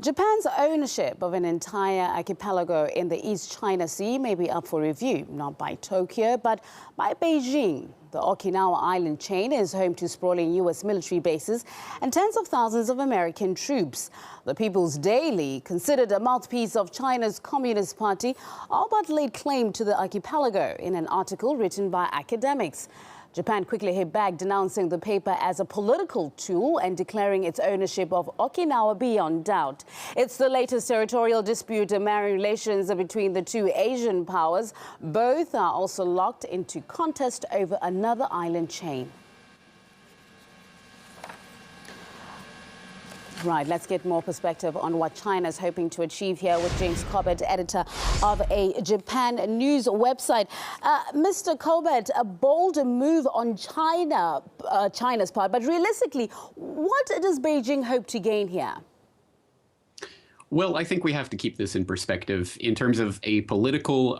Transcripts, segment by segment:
Japan's ownership of an entire archipelago in the East China Sea may be up for review, not by Tokyo, but by Beijing. The Okinawa island chain is home to sprawling U.S. military bases and tens of thousands of American troops. The People's Daily, considered a mouthpiece of China's Communist Party, all but laid claim to the archipelago in an article written by academics. Japan quickly hit back, denouncing the paper as a political tool and declaring its ownership of Okinawa beyond doubt. It's the latest territorial dispute marring relations between the two Asian powers. Both are also locked into contest over another island chain. Right, let's get more perspective on what China is hoping to achieve here with James Corbett, editor of a Japan news website. Mr. Corbett, a bold move on China's part, but realistically, what does Beijing hope to gain here? Well, I think we have to keep this in perspective in terms of a political,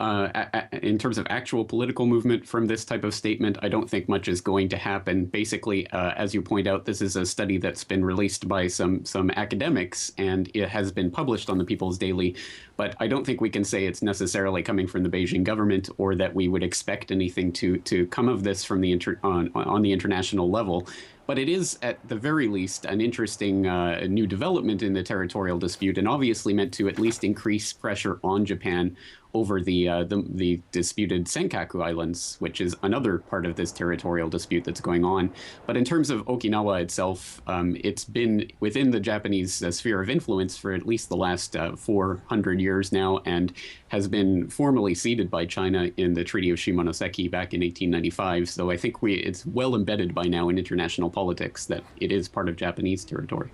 in terms of actual political movement from this type of statement. I don't think much is going to happen. Basically, as you point out, this is a study that's been released by some academics, and it has been published on the People's Daily. But I don't think we can say it's necessarily coming from the Beijing government, or that we would expect anything to come of this from the on the international level. But it is, at the very least, an interesting new development in the territorial dispute, and obviously meant to at least increase pressure on Japan over the disputed Senkaku Islands, which is another part of this territorial dispute that's going on. But in terms of Okinawa itself, it's been within the Japanese sphere of influence for at least the last 400 years now, and has been formally ceded by China in the Treaty of Shimonoseki back in 1895. So I think it's well embedded by now in international politics that it is part of Japanese territory.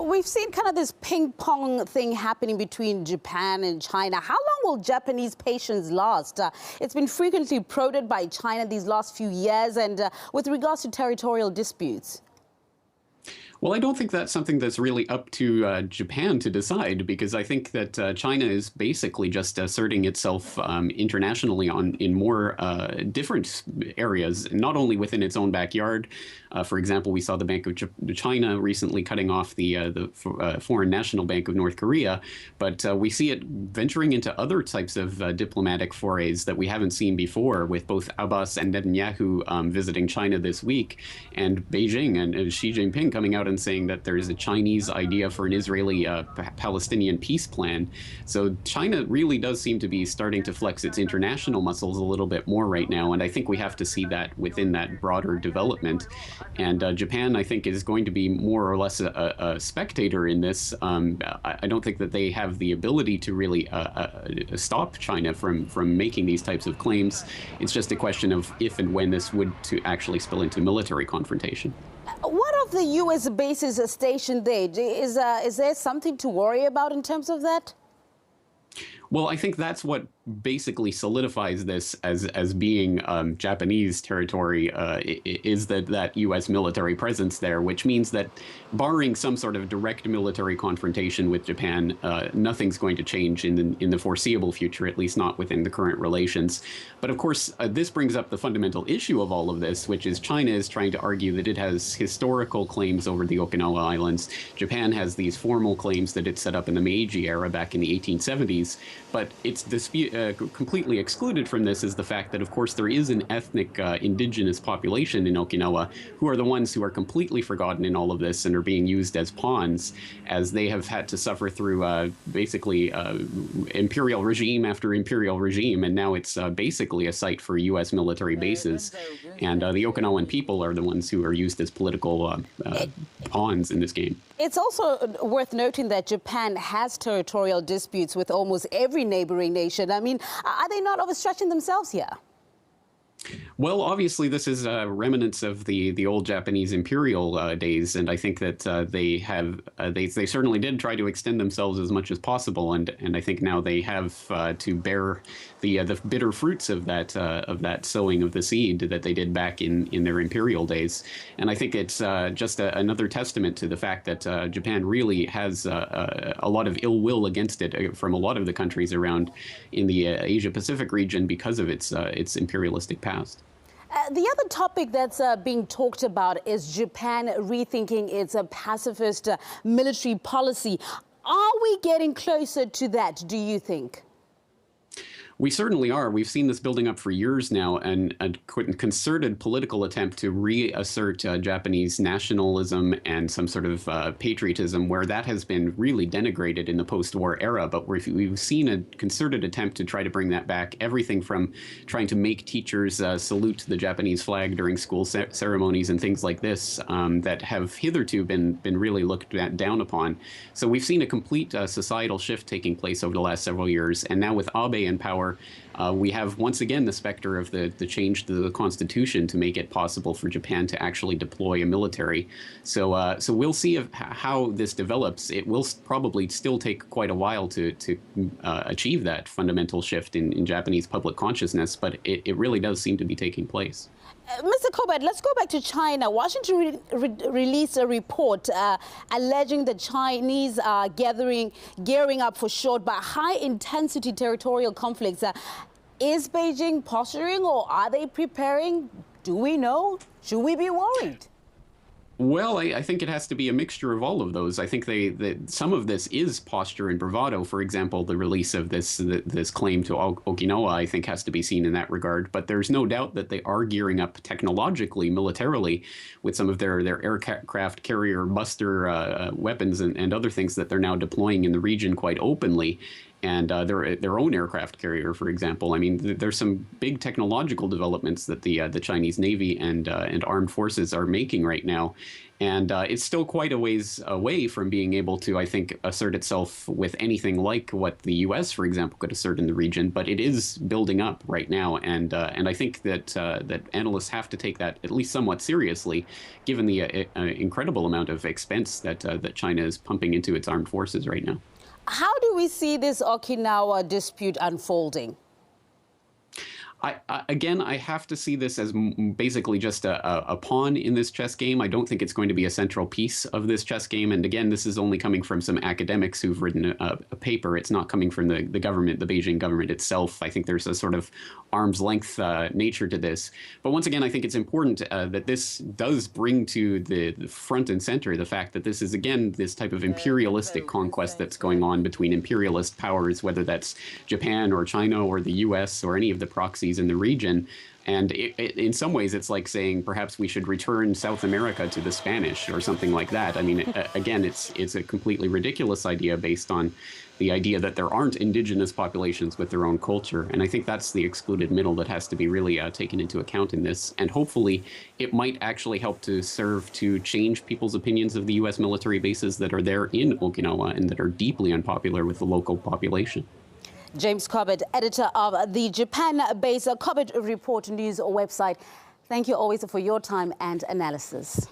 We've seen kind of this ping-pong thing happening between Japan and China. How long will Japanese patience last? It's been frequently prodded by China these last few years, and with regards to territorial disputes. Well, I don't think that's something that's really up to Japan to decide, because I think that China is basically just asserting itself internationally in more different areas, not only within its own backyard. For example, we saw the Bank of China recently cutting off the Foreign National Bank of North Korea, but we see it venturing into other types of diplomatic forays that we haven't seen before, with both Abbas and Netanyahu visiting China this week, and Beijing and Xi Jinping coming out and saying that there is a Chinese idea for an Israeli-Palestinian peace plan. So China really does seem to be starting to flex its international muscles a little bit more right now, and I think we have to see that within that broader development. And Japan, I think, is going to be more or less a spectator in this. I don't think that they have the ability to really stop China from making these types of claims. It's just a question of if and when this would to actually spill into military confrontation. What of the U.S. bases stationed there? Is there something to worry about in terms of that? Well, I think that's what basically solidifies this as being Japanese territory, is that U.S. military presence there, which means that barring some sort of direct military confrontation with Japan, nothing's going to change in the foreseeable future, at least not within the current relations. But of course, this brings up the fundamental issue of all of this, which is China is trying to argue that it has historical claims over the Okinawa Islands. Japan has these formal claims that it set up in the Meiji era back in the 1870s, but its dispute completely excluded from this is the fact that, of course, there is an ethnic indigenous population in Okinawa who are the ones who are completely forgotten in all of this and are being used as pawns, as they have had to suffer through basically imperial regime after imperial regime, and now it's basically a site for U.S. military bases. And the Okinawan people are the ones who are used as political pawns in this game. It's also worth noting that Japan has territorial disputes with almost every neighboring nation. I mean, are they not overstretching themselves here? Well, obviously, this is remnants of the old Japanese imperial days, and I think that they certainly did try to extend themselves as much as possible, and I think now they have to bear the bitter fruits of that sowing of the seed that they did back in their imperial days. And I think it's just another testament to the fact that Japan really has a lot of ill will against it from a lot of the countries around in the Asia-Pacific region because of its imperialistic past. The other topic that's being talked about is Japan rethinking its pacifist military policy. Are we getting closer to that, do you think? We certainly are. We've seen this building up for years now, and a concerted political attempt to reassert Japanese nationalism and some sort of patriotism, where that has been really denigrated in the post-war era. But we've seen a concerted attempt to try to bring that back. Everything from trying to make teachers salute the Japanese flag during school ceremonies and things like this that have hitherto been really looked down upon. So we've seen a complete societal shift taking place over the last several years, and now with Abe in power, we have once again the specter of the change to the constitution to make it possible for Japan to actually deploy a military. So we'll see how this develops. It will probably still take quite a while to achieve that fundamental shift in Japanese public consciousness, but it really does seem to be taking place. Mr. Corbett, let's go back to China. Washington released a report alleging the Chinese are gearing up for short but high-intensity territorial conflicts. Is Beijing posturing, or are they preparing? Do we know? Should we be worried? Well, I think it has to be a mixture of all of those. I think that some of this is posture and bravado. For example, the release of this claim to Okinawa, I think, has to be seen in that regard. But there's no doubt that they are gearing up technologically, militarily, with some of their aircraft carrier buster weapons and other things that they're now deploying in the region quite openly. And their own aircraft carrier, for example. I mean, there's some big technological developments that the Chinese Navy and armed forces are making right now. And it's still quite a ways away from being able to, I think, assert itself with anything like what the U.S., for example, could assert in the region. But it is building up right now, and I think that analysts have to take that at least somewhat seriously, given the incredible amount of expense that China is pumping into its armed forces right now. How do we see this Okinawa dispute unfolding? Again, I have to see this as basically just a pawn in this chess game. I don't think it's going to be a central piece of this chess game. And again, this is only coming from some academics who've written a paper. It's not coming from the government, the Beijing government itself. I think there's a sort of arm's length nature to this. But once again, I think it's important that this does bring to the front and center the fact that this is, again, this type of imperialistic conquest that's going on between imperialist powers, whether that's Japan or China or the US or any of the proxies in the region. And in some ways, it's like saying perhaps we should return South America to the Spanish or something like that. I mean, again, it's a completely ridiculous idea based on the idea that there aren't indigenous populations with their own culture. And I think that's the excluded middle that has to be really taken into account in this. And hopefully it might actually help to serve to change people's opinions of the U.S. military bases that are there in Okinawa and that are deeply unpopular with the local population. James Corbett, editor of the Japan-based Corbett Report news website. Thank you always for your time and analysis.